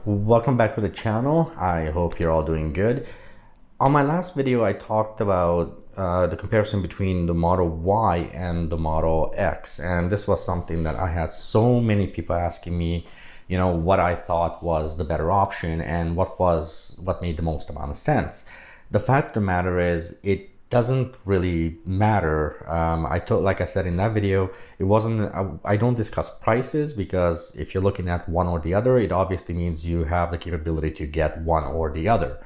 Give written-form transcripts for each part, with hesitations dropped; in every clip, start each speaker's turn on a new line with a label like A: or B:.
A: welcome back to the channel. I hope you're all doing good. On my last video, I talked about the comparison between the Model Y and the Model X, and this was something that I had so many people asking me, what I thought was the better option and what made the most amount of sense. The fact of the matter is, it doesn't really matter. Like I said in that video, I don't discuss prices, because if you're looking at one or the other, it obviously means you have the capability to get one or the other.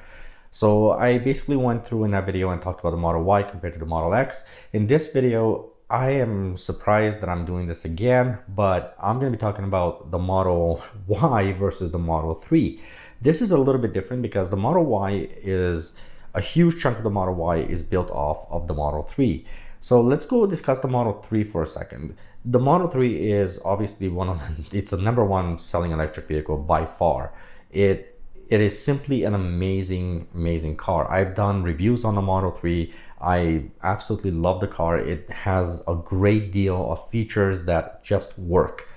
A: So I basically went through in that video and talked about the Model Y compared to the Model X. In this video, I am surprised that I'm doing this again, but I'm going to be talking about the Model Y versus the Model 3. This is a little bit different because the Model Y is a huge chunk of the Model Y is built off of the Model 3. So let's go discuss the Model 3 for a second. The Model 3 is obviously it's the number one selling electric vehicle by far. It is simply an amazing car. I've done reviews on the Model 3. I absolutely love the car. It has a great deal of features that just work.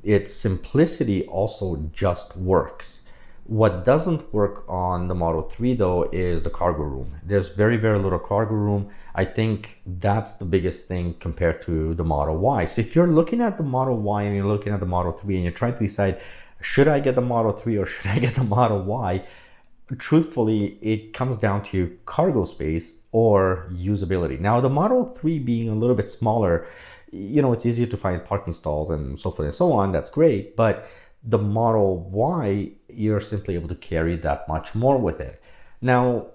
A: Its simplicity also just works. What doesn't work on the Model 3 though is the cargo room. There's very little cargo room. I think that's the biggest thing compared to the Model Y. So if you're looking at the Model Y and you're looking at the Model 3 and you're trying to decide, should I get the Model 3 or should I get the Model Y? Truthfully, it comes down to cargo space or usability. Now, the Model 3 being a little bit smaller, it's easier to find parking stalls and so forth and so on. That's great. But the Model Y, you're simply able to carry that much more with it. Now,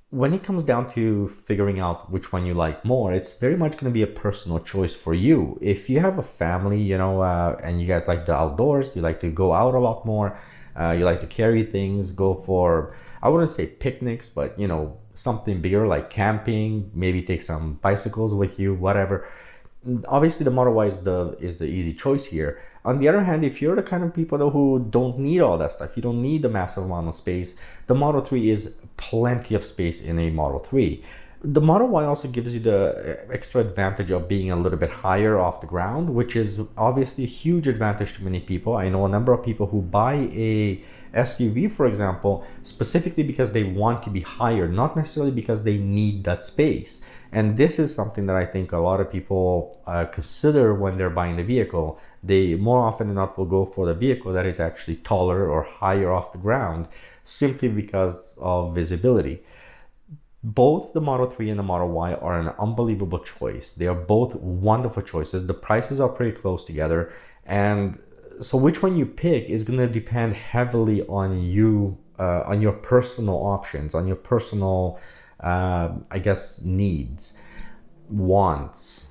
A: when it comes down to figuring out which one you like more, it's very much going to be a personal choice for you. If you have a family, and you guys like the outdoors, you like to go out a lot more, you like to carry things, go for, I wouldn't say picnics, but something bigger like camping, maybe take some bicycles with you, whatever. Obviously the Model Y is the easy choice here. On the other hand, if you're the kind of people though who don't need all that stuff, you don't need the massive amount of space, the Model 3 is plenty of space in a Model 3. The Model Y also gives you the extra advantage of being a little bit higher off the ground, which is obviously a huge advantage to many people. I know a number of people who buy a SUV, for example, specifically because they want to be higher, not necessarily because they need that space. And this is something that I think a lot of people consider when they're buying the vehicle. They more often than not will go for the vehicle that is actually taller or higher off the ground, simply because of visibility. Both the Model 3 and the Model Y are an unbelievable choice. They are both wonderful choices. The prices are pretty close together. And so which one you pick is going to depend heavily on you, on your personal options, on your personal needs, wants.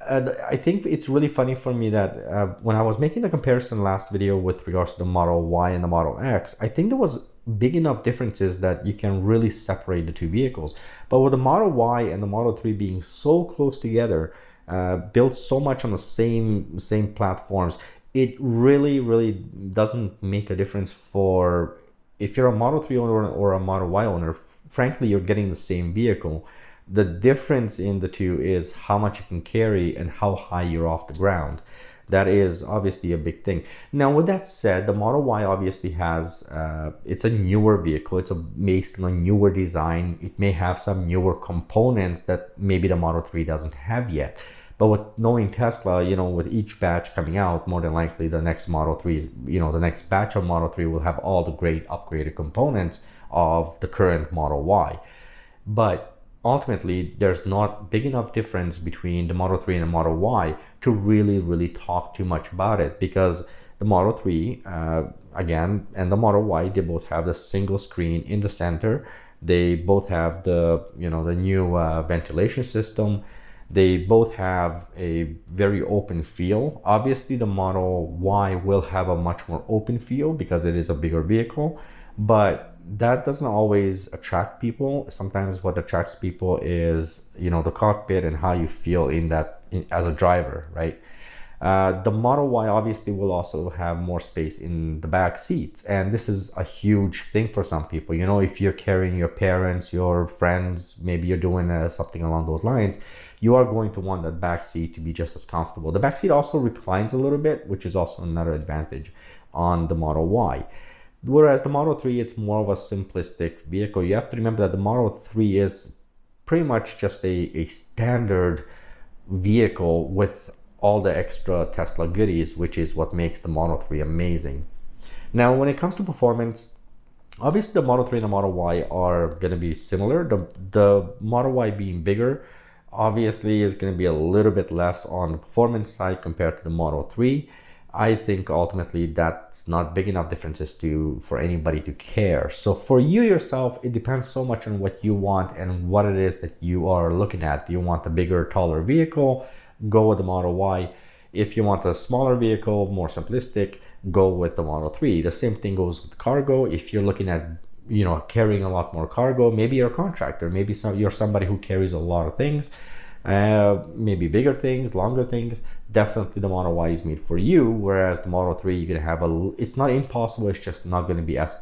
A: I think it's really funny for me that when I was making the comparison last video with regards to the Model Y and the Model X, I think there was big enough differences that you can really separate the two vehicles. But with the Model Y and the Model 3 being so close together, built so much on the same platforms, it really doesn't make a difference for if you're a Model 3 owner or a Model Y owner. Frankly, you're getting the same vehicle. The difference in the two is how much you can carry and how high you're off the ground. That is obviously a big thing. Now, with that said, the Model Y obviously has, it's a newer vehicle. It's based on a newer design. It may have some newer components that maybe the Model 3 doesn't have yet. But with knowing Tesla, with each batch coming out, more than likely the next Model 3, the next batch of Model 3 will have all the great upgraded components of the current Model Y. But ultimately, there's not big enough difference between the Model 3 and the Model Y to really talk too much about it, because the Model 3, again, and the Model Y, they both have the single screen in the center. They both have the new ventilation system. They both have a very open feel. Obviously, the Model Y will have a much more open feel because it is a bigger vehicle, but that doesn't always attract people. Sometimes what attracts people is, the cockpit and how you feel as a driver, right? The Model Y obviously will also have more space in the back seats. And this is a huge thing for some people. If you're carrying your parents, your friends, maybe you're doing something along those lines, you are going to want that back seat to be just as comfortable. The back seat also reclines a little bit, which is also another advantage. on the Model Y. Whereas the Model 3, it's more of a simplistic vehicle. You have to remember that the Model 3 is pretty much just a standard vehicle with all the extra Tesla goodies, which is what makes the Model 3 amazing. Now, when it comes to performance, obviously the Model 3 and the Model Y are going to be similar. The Model Y being bigger, obviously is going to be a little bit less on the performance side compared to the Model 3. I think ultimately that's not big enough differences for anybody to care. So for you yourself, it depends so much on what you want and what it is that you are looking at. Do you want a bigger, taller vehicle? Go with the Model Y. If you want a smaller vehicle, more simplistic, go with the Model 3. The same thing goes with cargo. If you're looking at, carrying a lot more cargo, maybe you're a contractor, maybe you're somebody who carries a lot of things, maybe bigger things, longer things, definitely the Model Y is made for you. Whereas the Model 3, you're gonna have it's not impossible, it's just not gonna be as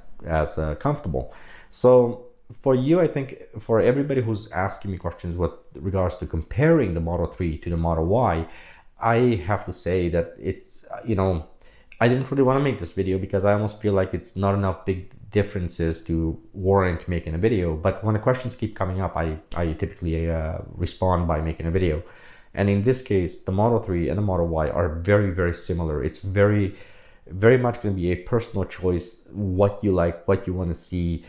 A: comfortable. So for you, I think for everybody who's asking me questions with regards to comparing the Model 3 to the Model Y, I have to say that it's, I didn't really want to make this video because I almost feel like it's not enough big differences to warrant making a video. But when the questions keep coming up, I typically respond by making a video. And in this case, the Model 3 and the Model Y are very, very similar. It's very, very much going to be a personal choice, what you like, what you want to see,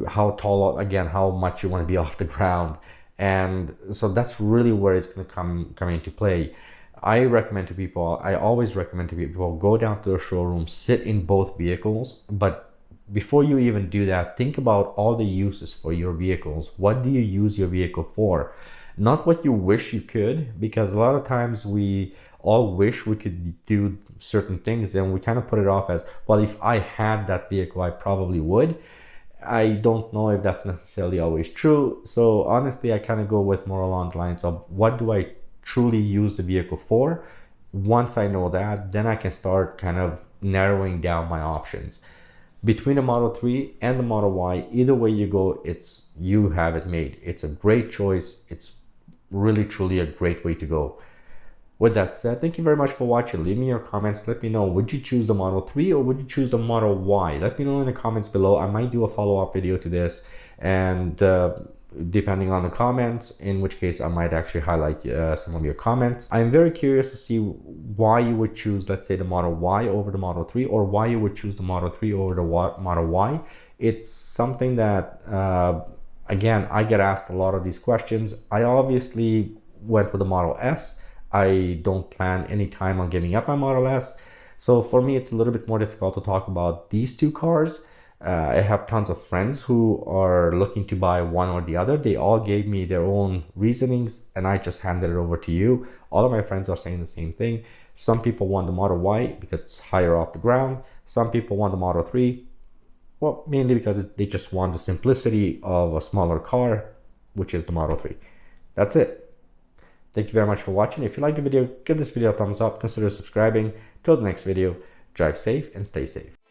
A: how tall, again, how much you want to be off the ground. And so that's really where it's going to come into play. I always recommend to people, go down to the showroom, sit in both vehicles. But before you even do that, think about all the uses for your vehicles. What do you use your vehicle for? Not what you wish you could, because a lot of times we all wish we could do certain things and we kind of put it off as, well, if I had that vehicle, I probably would. I don't know if that's necessarily always true. So honestly, I kind of go with more along the lines of, what do I truly use the vehicle for? Once I know that, then I can start kind of narrowing down my options. Between the Model 3 and the Model Y, either way you go, you have it made. It's a great choice. It's really, truly a great way to go. With that said, thank you very much for watching. Leave me your comments. Let me know, would you choose the Model 3 or would you choose the Model Y? Let me know in the comments below. I might do a follow-up video to this, and depending on the comments, in which case I might actually highlight some of your comments. I'm very curious to see why you would choose, let's say, the Model Y over the Model 3, or why you would choose the Model 3 over the Model Y. It's something that, again, I get asked a lot of these questions. I obviously went with the Model S. I don't plan any time on giving up my Model S. So for me, it's a little bit more difficult to talk about these two cars. I have tons of friends who are looking to buy one or the other. They all gave me their own reasonings and I just handed it over to you. All of my friends are saying the same thing. Some people want the Model Y because it's higher off the ground. Some people want the Model 3, well, mainly because they just want the simplicity of a smaller car, which is the Model 3. That's it. Thank you very much for watching. If you liked the video, give this video a thumbs up. Consider subscribing. Till the next video, drive safe and stay safe.